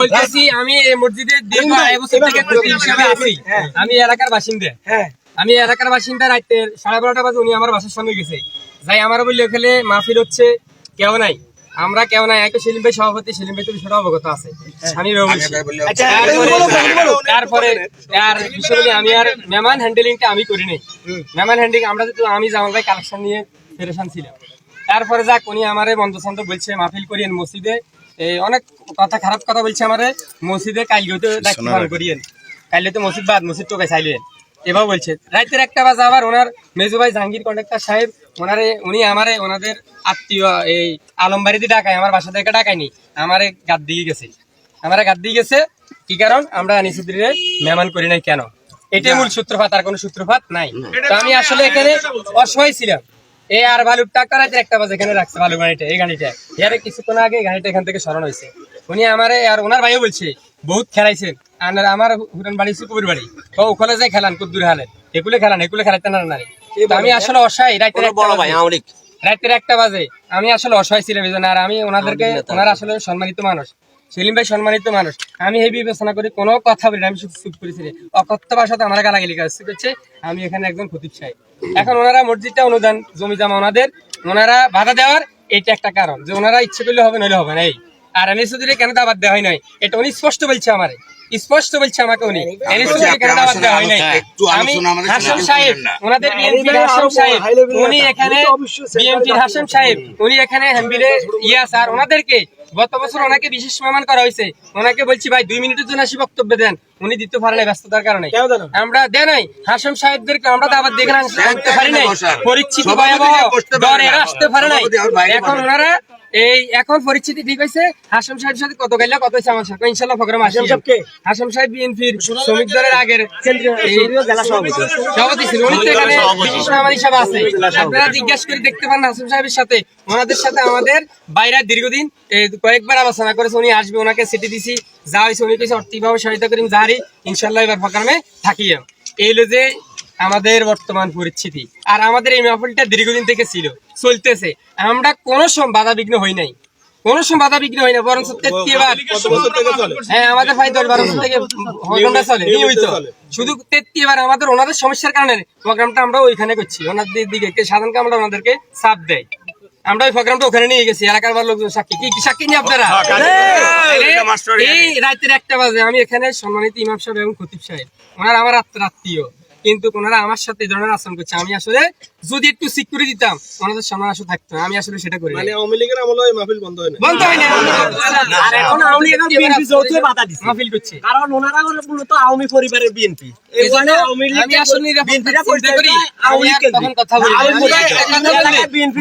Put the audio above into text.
বলতেছি আমি এই মসজিদের দীর্ঘ 2 বছর থেকে খতিব হিসেবে আছি। আমি এলাকার বাসিন্দা। আমি এলাকার বাসিন্দা। রাতে 12:30 বাজে উনি আমার বাসার সামনে গেছে, যাই আমার বললে ওখানে মাহফিল হচ্ছে, কেউ নাই, আমরা কেউ নাই। একটা সেলিম ভাই সভাপতি, সেলিম ভাই তো বিষয়টা অবগত আছে। আমি তারপরে আর বিষয়গুলি আমি আর মেহমান হ্যান্ডেলিংটা আমি করি নাই। মেহমান হ্যান্ডেলিং আমরা তো আমি জামাল ভাই কালেকশন নিয়ে পেরেশান ছিলাম। তারপরে যাক উনি আমারে বন্ধু-বান্ধব বলছে মাহফিল করিয়েন মসজিদে, অনেক কথা খারাপ কথা বলছে আমারে মসজিদে, কালকে তো দায়িত্ব পালন করিয়েন, কালকে তো মসজিদ বাদ, মসজিদ টোকাই চাইলেন এভাবে বলছে। রাতের 1টা বাজে আবার ওনার মেজো ভাই জাহাঙ্গীর কন্ডাক্টর সাহেব উনি আমারে ওনাদের আত্মীয় এই আলমবাড়িতে ডাকায়, আমার বাসা থেকে ডাকায়নি, আমারে গাদ দিয়ে গেছে। আমারে গাদ দিয়ে গেছে কি কারণ আমরা নিষিদ্ধে মেহমান করি নাই কেন, এটাই মূল সূত্রপাত, আর কোনো সূত্রপাত নাই। তো আমি আসলে এখানে অসহায় ছিলাম। এই আর বালুর টাকা রাতে 1টা বাজে এখানে রাখছে বালু গাড়িটা, এই গাড়িটা এর কিছুক্ষণ আগে গাড়িটা এখান থেকে সরানো হয়েছে। উনি আমারে আর ওনার ভাইও বলছে বহুত খেলাইছেন, আর আমার হুরান বাড়ি সুকুবের বাড়ি, ও ওখানে যাই খেলান কুদ্দুর হালে, এগুলো খেলাইতে না নারী। আমি আসলে অসহায়, রাতের 1টা বাজে আমি আসলে অসহায় ছিলাম এই জন্য। আর আমি ওনাদেরকে, ওনারা আসলে সম্মানিত মানুষ, সেলিম ভাই সম্মানিত মানুষ, আমি এই বিবেচনা করি কোনো কথা বলি না, আমি শুধু চুপ করেছি। অকথ্য ভাষাতে আমার গালাগালি করছে, আমি এখানে একজন খতিব সাহেব। এখন ওনারা মসজিদটা অনুদান জমি জমা ওনাদের, ওনারা বাধা দেওয়ার এটা একটা কারণ, যে ওনারা ইচ্ছে করলে হবে নইলে হবে না। এই আর এনএস চৌধুরী কেন দাবাত দেওয়া হয় নাই এটা উনি স্পষ্ট বলছে আমারে, স্পষ্ট বলছে আমাকে উনি এনএস চৌধুরী কেন দাবাত দেওয়া হয় নাই। আমি হাসেম সাহেব, ওনাদের বিএনপির হাসেম সাহেব, উনি এখানে বিএনপির হাসেম সাহেব, উনি এখানে হ্যাম্বিলে ইয়াস, আর ওনাদেরকে গত বছর ওনাকে বিশেষ মেহমান করা হয়েছে। ওনাকে বলছি ভাই 2 মিনিটের জন্য আসি বক্তব্য দেন, উনি দিতে পারে নাই ব্যস্ততার কারণে। আমরা দেয় নাই হাসেম সাহেবদেরকে, আমরা দাবাত দেখে আনতে পারি নাই, পরিচিতি ভয়াবহ ডরে আসতে পারে নাই। এখন ওনারা এখন পরিস্থিতি ঠিক হয়েছে, হাসেম সাহেবের সাথে কত গাইলা কত হয়েছে আমার সাথে ইনশাল্লাহ প্রোগ্রাম আসে। হাসেম সাহেব বিএনপির শ্রমিক দলের আগের সভাপতি ছিল, উনি তো এখানে বিশেষ মেহমান হিসাবে আছে। আপনারা জিজ্ঞাসা করে দেখতে পারেন হাসেম সাহেবের সাথে, ওনাদের সাথে আমাদের বাইরে দীর্ঘদিন কয়েকবার আলোচনা করেছে। উনি আসবে, ওনাকে সিটি দিছি, যা হয়েছে উনি কিছু আর্থিকভাবে সহায়তা করি যাহারি ইনশাল্লাহ এবার প্রোগ্রামে থাকিয়ে। এই হলো যে আমাদের বর্তমান পরিস্থিতি। আর আমাদের এই মাহফিলটা দীর্ঘদিন থেকে ছিল, চলতেছে, আমরা কোনো সময় বাধা বিঘ্ন হই নাই, কোনো সময় বাধা বিঘ্ন হয় না, বরং 33 বার হ্যাঁ আমাদের ভাই 10-12 বছর থেকে ঘন্টা চলে নিয়মিত। শুধু 33 বার আমাদের ওনাদের সমস্যার কারণে প্রোগ্রামটা আমরা ওইখানে করছি, ওনাদের দিকে সাধারণকে আমরা ওনাদেরকে চাপ দেয়, আমরা ওই প্রোগ্রামটা ওখানে নিয়ে গেছি। এলাকার লোকজন সাক্ষী, কি সাক্ষী নিয়ে আপনারা? এই রাতের 1টা বাজে আমি এখানে সম্মানিত ইমাম সাহেব এবং খতিব সাহেব, ওনারা আমার আত্মীয়, কিন্তু ওনারা আমার সাথে এই ধরনের আচরণ করছে। আমি আসলে যদি একটু সিকিউরিটি দিতাম ওনাদের সম্মান আসলে থাকতো, আমি আসলে সেটা করি। মানে আওয়ামী লীগের আমলে মাহফিল বন্ধ হয় না, বন্ধ হয় না। আর এখন আওয়ামী লীগ বিএনপি যৌথ বাধা দিচ্ছে মাহফিল করছে, কারণ ওনারা মূলত আওয়ামী পরিবারের বিএনপি। এই জন্য আমি আসলে বিএনপিটা চিন্তা করি, আমি তখন কথা বলি বিএনপি